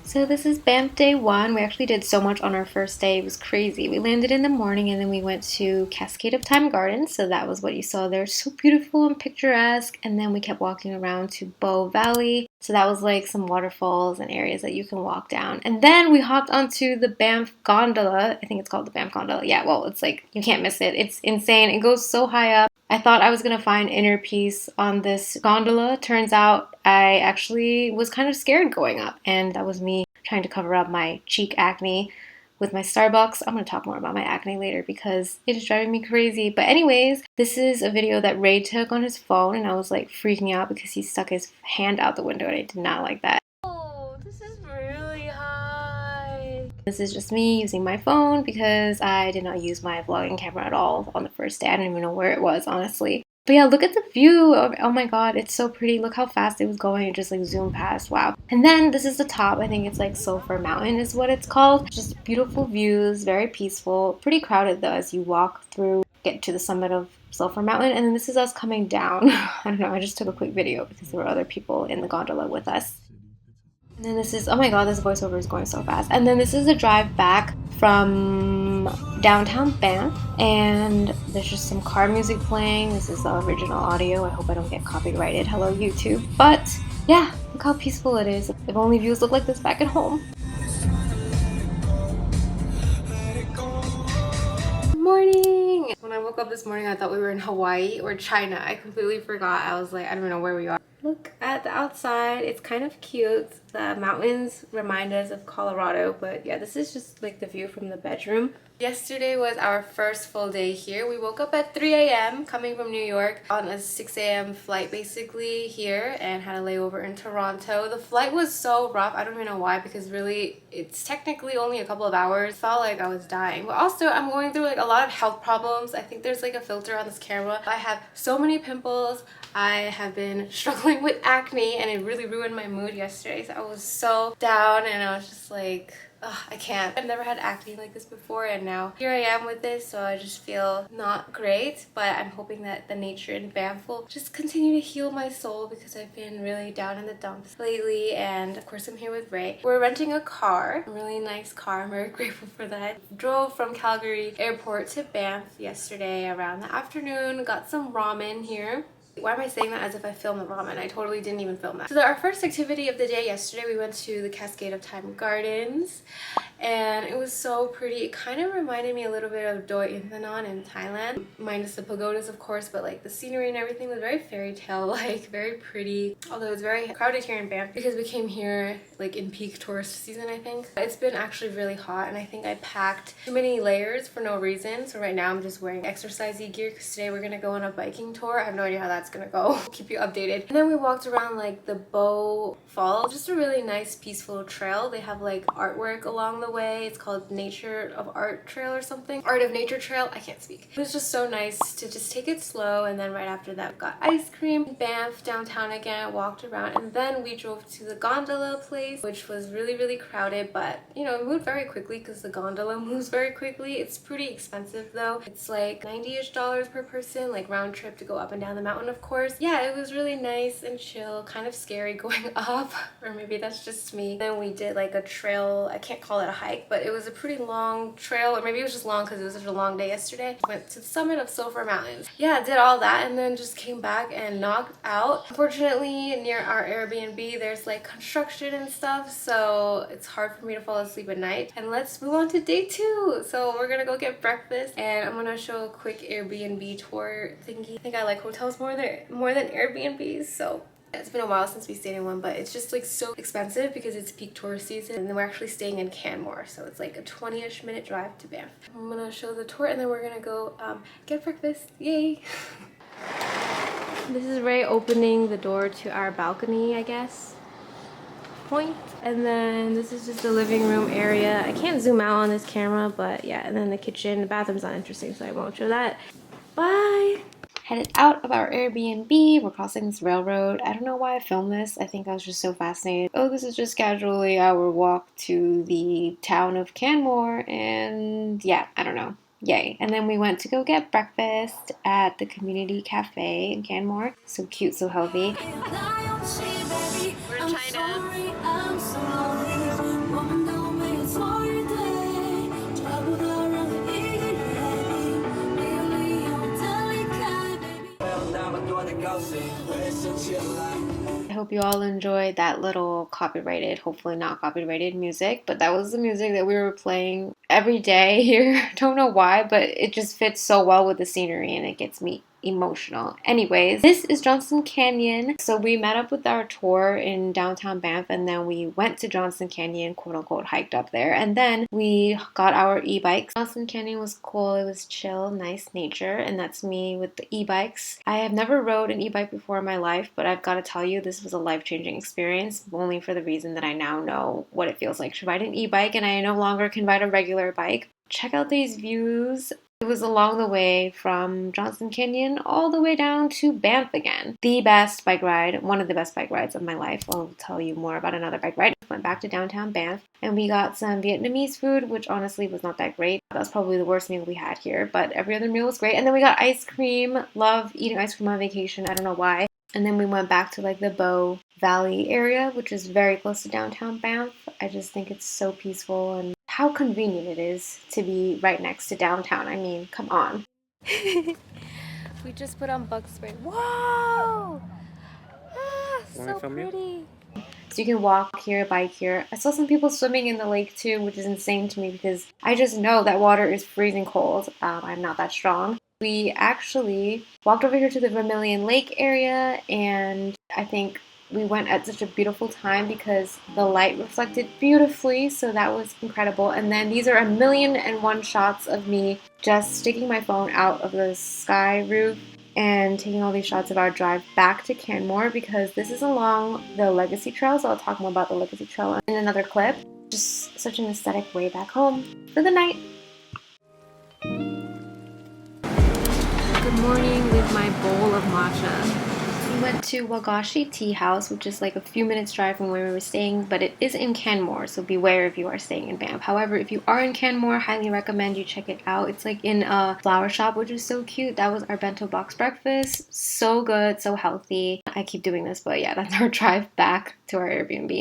So this is BANFF day one. We actually did so much on our first day. It was crazy. We landed in the morning and then we went to Cascade of Time Gardens. So that was what you saw there. So beautiful and picturesque. And then we kept walking around to Bow Valley. So that was like some waterfalls and areas that you can walk down. And then we hopped onto the BANFF gondola. I think it's called the BANFF gondola. Yeah, well, it's like, you can't miss it. It's insane. It goes so high up. I thought I was going to find inner peace on this gondola. Turns out I actually was kind of scared going up, and that was me trying to cover up my cheek acne with my Starbucks. I'm going to talk more about my acne later because it is driving me crazy. But anyways, this is a video that Ray took on his phone, and I was like freaking out because he stuck his hand out the window and I did not like that. Oh, this is really high. This is just me using my phone because I did not use my vlogging camera at all on the first day. I don't even know where it was, honestly. But yeah, look at the view. Oh my god, it's so pretty. Look how fast it was going. It just like zoomed past. Wow. And then this is the top. I think it's like Sulphur Mountain is what it's called. Just beautiful views, very peaceful. Pretty crowded though as you walk through, get to the summit of Sulphur Mountain. And then this is us coming down. I don't know, I just took a quick video because there were other people in the gondola with us. And then this is, oh my god, this voiceover is going so fast. And then this is a drive back from downtown Banff, and there's just some car music playing. This is the original audio. I hope I don't get copyrighted. Hello, YouTube. But yeah, look how peaceful it is. If only views look like this back at home. Morning! When I woke up this morning, I thought we were in Hawaii or China. I completely forgot. I was like, I don't even know where we are. Look at the outside. It's kind of cute. The mountains remind us of Colorado, but yeah, this is just like the view from the bedroom. Yesterday was our first full day here. We woke up at 3 a.m. coming from New York on a 6 a.m. flight basically here and had a layover in Toronto. The flight was so rough. I don't even know why, because really it's technically only a couple of hours. Felt like I was dying. But also I'm going through like a lot of health problems. I think there's like a filter on this camera. I have so many pimples. I have been struggling with acne and it really ruined my mood yesterday. So I was so down and I was just like, ugh, I can't. I've never had acne like this before and now here I am with this, so I just feel not great, but I'm hoping that the nature in Banff will just continue to heal my soul because I've been really down in the dumps lately. And of course I'm here with Ray. We're renting a car, a really nice car. I'm very grateful for that. Drove from Calgary Airport to Banff yesterday around the afternoon, got some ramen here. Why am I saying that as if I filmed the ramen? I totally didn't even film that. So our first activity of the day yesterday, we went to the Cascade of Time Gardens and it was so pretty. It kind of reminded me a little bit of Doi Inthanon in Thailand, minus the pagodas of course, but like the scenery and everything was very fairy tale like, very pretty. Although it's very crowded here in Banff because we came here like in peak tourist season, I think. It's been actually really hot and I think I packed too many layers for no reason. So right now I'm just wearing exercisey gear because today we're gonna go on a biking tour. I have no idea how that's gonna go. Keep you updated. And then we walked around like the Bow Falls, just a really nice peaceful trail. They have like artwork along the way. It's called Nature of Art Trail or something. Art of Nature Trail. I can't speak. It was just so nice to just take it slow. And then right after that we got ice cream. Banff downtown again, walked around, and then we drove to the gondola place, which was really crowded, but you know, it moved very quickly because the gondola moves very quickly. It's pretty expensive though. It's like $90-ish per person, like round trip to go up and down the mountain, of course. Yeah, it was really nice and chill, kind of scary going up, or maybe that's just me. Then we did like a trail. I can't call it a hike, but it was a pretty long trail, or maybe it was just long because it was such a long day yesterday. Went to the summit of Sulphur Mountains. Yeah, did all that and then just came back and knocked out. Unfortunately, near our Airbnb, there's like construction and stuff, so it's hard for me to fall asleep at night. And let's move on to day 2. So we're gonna go get breakfast and I'm gonna show a quick Airbnb tour thingy. I think I like hotels more than Airbnbs, so it's been a while since we stayed in one, but it's just like so expensive because it's peak tourist season. And then we're actually staying in Canmore, so it's like a 20-ish minute drive to Banff. I'm gonna show the tour and then we're gonna go get breakfast. Yay! This is Ray opening the door to our balcony, I guess. Point. And then this is just the living room area. I can't zoom out on this camera, but yeah. And then the kitchen. The bathroom's not interesting, so I won't show that. Bye! Headed out of our Airbnb. We're crossing this railroad. I don't know why I filmed this. I think I was just so fascinated. Oh, this is just casually our walk to the town of Canmore. And yeah, I don't know. Yay. And then we went to go get breakfast at the community cafe in Canmore. So cute, so healthy. We're in China. I hope you all enjoyed that little copyrighted, hopefully not copyrighted music, but that was the music that we were playing every day here. Don't know why, but it just fits so well with the scenery and it gets me emotional. Anyways, this is Johnson Canyon. So we met up with our tour in downtown Banff, and then we went to Johnson Canyon, quote unquote, hiked up there, and then we got our e-bikes. Johnson Canyon was cool. It was chill, nice nature, and that's me with the e-bikes. I have never rode an e-bike before in my life, but I've got to tell you, this was a life-changing experience, only for the reason that I now know what it feels like to ride an e-bike, and I no longer can ride a regular bike. Check out these views. It was along the way from Johnson Canyon all the way down to Banff again. The best bike ride, one of the best bike rides of my life. I'll tell you more about another bike ride. Went back to downtown Banff and we got some Vietnamese food, which honestly was not that great. That was probably the worst meal we had here, but every other meal was great. And then we got ice cream. Love eating ice cream on vacation. I don't know why. And then we went back to like the Bow Valley area, which is very close to downtown Banff. I just think it's so peaceful and how convenient it is to be right next to downtown. I mean, come on. We just put on bug spray. Whoa! Ah, so pretty. So you can walk here, bike here. I saw some people swimming in the lake too, which is insane to me because I just know that water is freezing cold. I'm not that strong. We actually walked over here to the Vermilion Lake area, and I think we went at such a beautiful time because the light reflected beautifully, so that was incredible. And then these are 1,000,001 shots of me just sticking my phone out of the sky roof and taking all these shots of our drive back to Canmore because this is along the Legacy Trail, so I'll talk more about the Legacy Trail in another clip. Just such an aesthetic way back home for the night. Good morning with my bowl of matcha. We went to Wagashi Tea House, which is like a few minutes drive from where we were staying, but it is in Canmore, so beware if you are staying in Banff. However, if you are in Canmore, highly recommend you check it out. It's like in a flower shop, which is so cute. That was our bento box breakfast. So good, so healthy. I keep doing this, but yeah, that's our drive back to our Airbnb.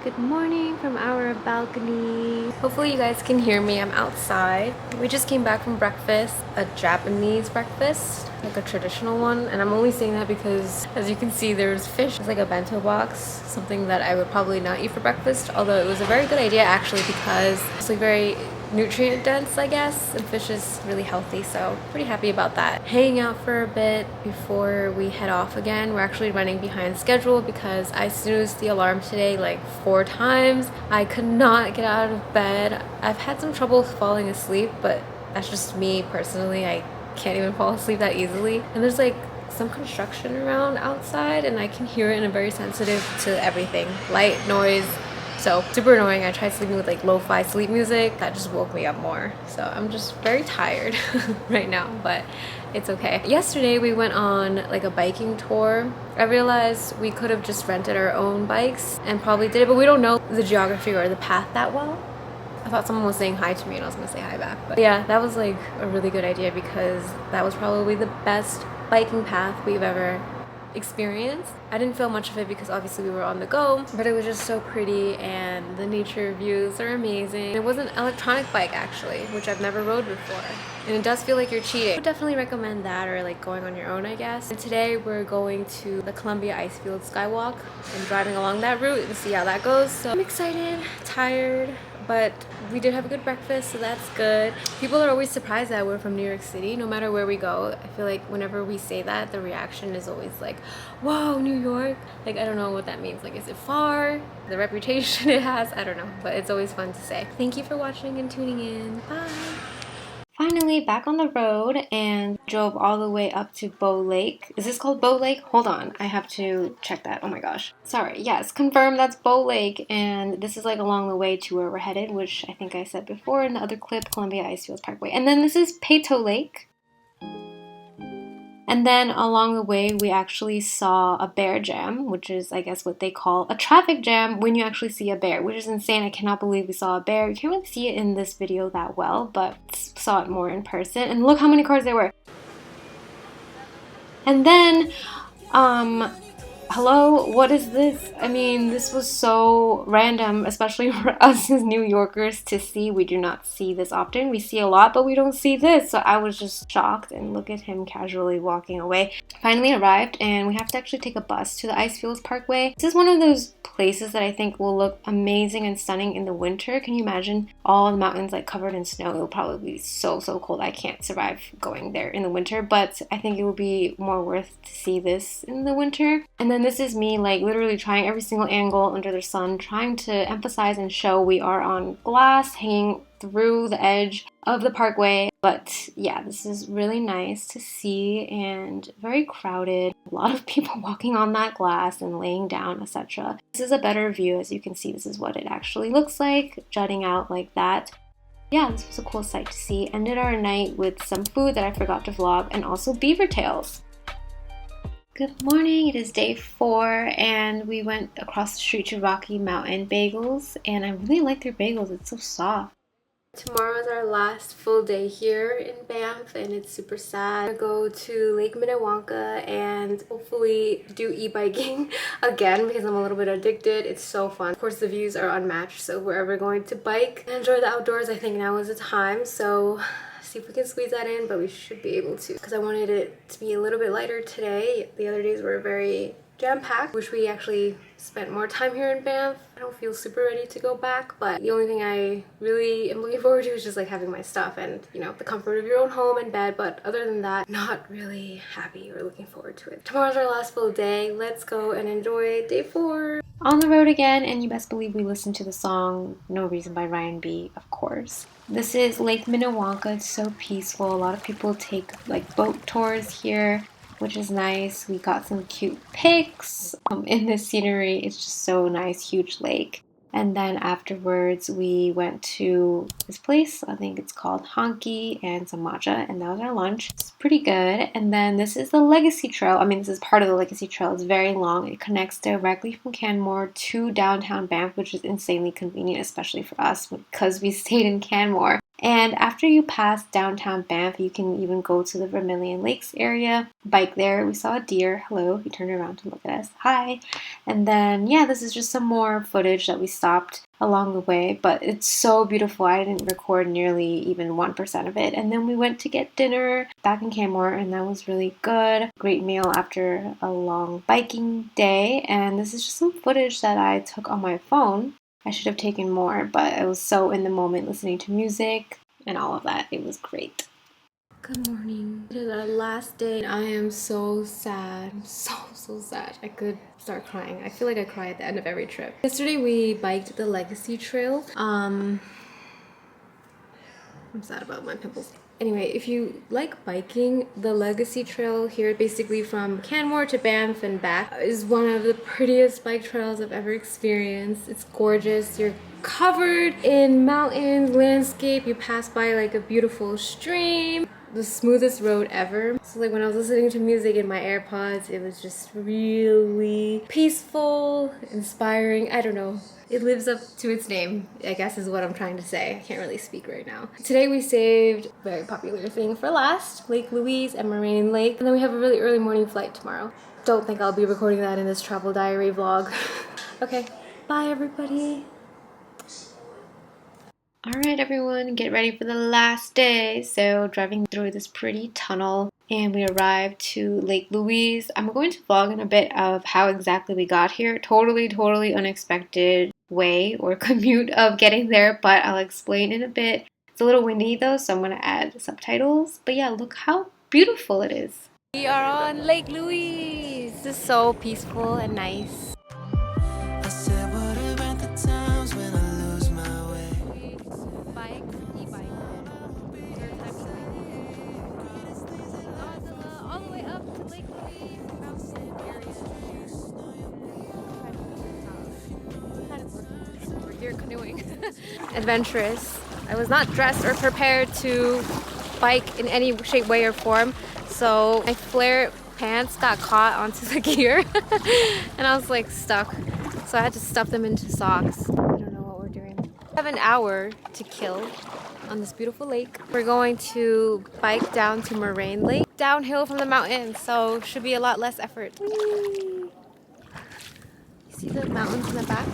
Good morning from our balcony. Hopefully you guys can hear me. I'm outside. We just came back from breakfast, a Japanese breakfast, like a traditional one. And I'm only saying that because, as you can see, there's fish. It's like a bento box, something that I would probably not eat for breakfast. Although it was a very good idea actually because it's like very nutrient dense, I guess, and fish is really healthy, so pretty happy about that. Hanging out for a bit before we head off again. We're actually running behind schedule because I snoozed the alarm today like 4 times. I could not get out of bed. I've had some trouble falling asleep, but that's just me personally. I can't even fall asleep that easily. And there's like some construction around outside and I can hear it and I'm very sensitive to everything. Light, noise. So super annoying. I tried sleeping with like lo-fi sleep music. That just woke me up more. So I'm just very tired right now, but it's okay. Yesterday we went on like a biking tour. I realized we could have just rented our own bikes and probably did it, but we don't know the geography or the path that well. I thought someone was saying hi to me and I was gonna say hi back. But yeah, that was like a really good idea because that was probably the best biking path we've ever experience. I didn't feel much of it because obviously we were on the go, but it was just so pretty and the nature views are amazing. It was an electronic bike actually, which I've never rode before. And it does feel like you're cheating. I would definitely recommend that or like going on your own, I guess. And today we're going to the Columbia Icefield Skywalk and driving along that route and see how that goes. So I'm excited, tired, but we did have a good breakfast, so that's good. People are always surprised that we're from New York City, no matter where we go. I feel like whenever we say that, the reaction is always like, whoa, New York. Like, I don't know what that means. Like, is it far? The reputation it has? I don't know, but it's always fun to say. Thank you for watching and tuning in. Bye. Finally back on the road and drove all the way up to Bow Lake. Is this called Bow Lake? Hold on, I have to check that. Oh my gosh. Sorry, yes, confirmed that's Bow Lake, and this is like along the way to where we're headed, which I think I said before in the other clip, Columbia Icefield Parkway. And then this is Peyto Lake. And then along the way, we actually saw a bear jam, which is, I guess, what they call a traffic jam when you actually see a bear, which is insane. I cannot believe we saw a bear. You can't really see it in this video that well, but saw it more in person. And look how many cars there were. And then, Hello, what is this? I mean, this was so random, especially for us as New Yorkers to see. We do not see this often. We see a lot, but we don't see this. So I was just shocked, and look at him casually walking away. Finally arrived, and we have to actually take a bus to the Icefields Parkway. This is one of those places that I think will look amazing and stunning in the winter. Can you imagine all the mountains like covered in snow? It'll probably be so cold. I can't survive going there in the winter, but I think it will be more worth to see this in the winter. And then this is me like literally trying every single angle under the sun, trying to emphasize and show we are on glass hanging through the edge of the parkway. But yeah, this is really nice to see and very crowded. A lot of people walking on that glass and laying down, etc. This is a better view. As you can see, this is what it actually looks like, jutting out like that. Yeah, this was a cool sight to see. Ended our night with some food that I forgot to vlog, and also beaver tails. Good morning, it is day 4 and we went across the street to Rocky Mountain Bagels, and I really like their bagels, it's so soft. Tomorrow is our last full day here in Banff, and it's super sad. I'm gonna go to Lake Minnewanka and hopefully do e-biking again because I'm a little bit addicted. It's so fun. Of course, the views are unmatched, so if we're ever going to bike and enjoy the outdoors, I think now is the time. So see if we can squeeze that in, but we should be able to because I wanted it to be a little bit lighter today. The other days were very jam-packed. Wish we actually spent more time here in Banff. I don't feel super ready to go back, but the only thing I really am looking forward to is just like having my stuff and, you know, the comfort of your own home and bed. But other than that, not really happy or looking forward to it. Tomorrow's our last full day. Let's go and enjoy day 4. On the road again, and you best believe we listened to the song No Reason by Ryan B, of course. This is Lake Minnewanka. It's so peaceful. A lot of people take like boat tours here, which is nice. We got some cute pics in the scenery. It's just so nice, huge lake. And then afterwards we went to this place, I think it's called Honky, and some matcha, and that was our lunch. It's pretty good. And then this is the Legacy Trail. I mean, this is part of the Legacy Trail. It's very long. It connects directly from Canmore to downtown Banff, which is insanely convenient, especially for us because we stayed in Canmore. And after you pass downtown Banff, you can even go to the Vermilion Lakes area, bike there. We saw a deer. Hello, he turned around to look at us. Hi. And then, yeah, this is just some more footage that we stopped along the way, but it's so beautiful. I didn't record nearly even 1% of it. And then we went to get dinner back in Canmore, and that was really good. Great meal after a long biking day. And this is just some footage that I took on my phone. I should have taken more, but I was so in the moment listening to music and all of that. It was great. Good morning. It is our last day, and I am so sad. I'm so sad. I could start crying. I feel like I cry at the end of every trip. Yesterday we biked the Legacy Trail. I'm sad about my pimples. Anyway, if you like biking, the Legacy Trail here, basically from Canmore to Banff and back, is one of the prettiest bike trails I've ever experienced. It's gorgeous. You're covered in mountains, landscape. You pass by like a beautiful stream. The smoothest road ever. So like when I was listening to music in my AirPods, it was just really peaceful, inspiring. I don't know. It lives up to its name, I guess is what I'm trying to say. I can't really speak right now. Today we saved a very popular thing for last, Lake Louise and Moraine Lake. And then we have a really early morning flight tomorrow. Don't think I'll be recording that in this travel diary vlog. Okay, bye everybody. Alright everyone, get ready for the last day. So driving through this pretty tunnel, and we arrived to Lake Louise. I'm going to vlog in a bit of how exactly we got here. Totally unexpected way or commute of getting there, but I'll explain in a bit. It's a little windy though, so I'm going to add subtitles. But yeah, look how beautiful it is. We are on Lake Louise. This is so peaceful and nice. Canoeing. Adventurous. I was not dressed or prepared to bike in any shape, way, or form, so my flare pants got caught onto the gear and I was like stuck, so I had to stuff them into socks. I don't know what we're doing. We have an hour to kill on this beautiful lake. We're going to bike down to Moraine Lake, downhill from the mountain, so should be a lot less effort. Whee! See the mountains in the back?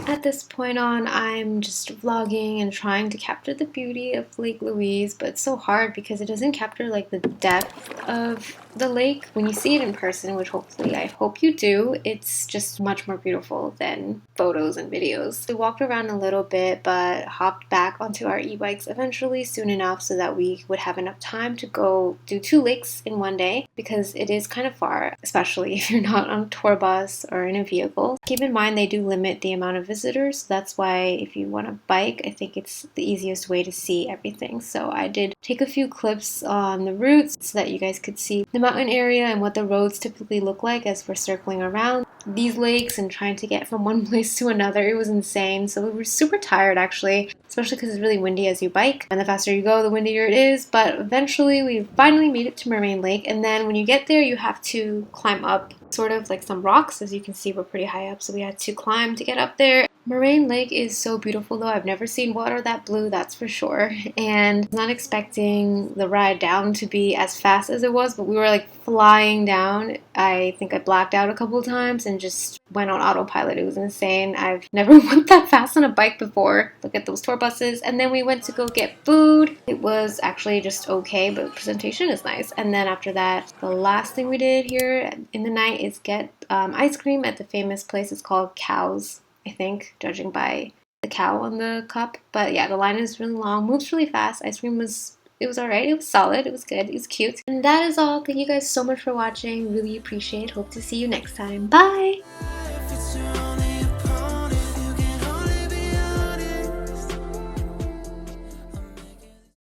At this point on, I'm just vlogging and trying to capture the beauty of Lake Louise, but it's so hard because it doesn't capture like the depth of the lake. When you see it in person, which hopefully I hope you do, it's just much more beautiful than photos and videos. We walked around a little bit, but hopped back onto our e-bikes eventually soon enough so that we would have enough time to go do 2 lakes in one day, because it is kind of far, especially if you're not on a tour bus or in a vehicle. Keep in mind they do limit the amount of visitors, so that's why if you want to bike, I think it's the easiest way to see everything. So I did take a few clips on the routes so that you guys could see the mountain area and what the roads typically look like as we're circling around these lakes and trying to get from one place to another. It was insane. So we were super tired actually, especially because it's really windy as you bike, and the faster you go, the windier it is. But eventually we finally made it to Moraine Lake, and then when you get there you have to climb up sort of like some rocks. As you can see, we're pretty high up, so we had to climb to get up there. Moraine Lake is so beautiful though. I've never seen water that blue, that's for sure. And I'm not expecting the ride down to be as fast as it was, but we were like flying down. I think I blacked out a couple times and just went on autopilot. It was insane. I've never went that fast on a bike before. Look at those tour buses. And then we went to go get food. It was actually just okay, but the presentation is nice. And then after that, the last thing we did here in the night is get ice cream at the famous place. It's called Cows, I think, judging by the cow on the cup. But yeah, the line is really long, moves really fast. Ice cream was, it was alright, it was solid, it was good, it was cute. And that is all. Thank you guys so much for watching. Really appreciate it. Hope to see you next time. Bye!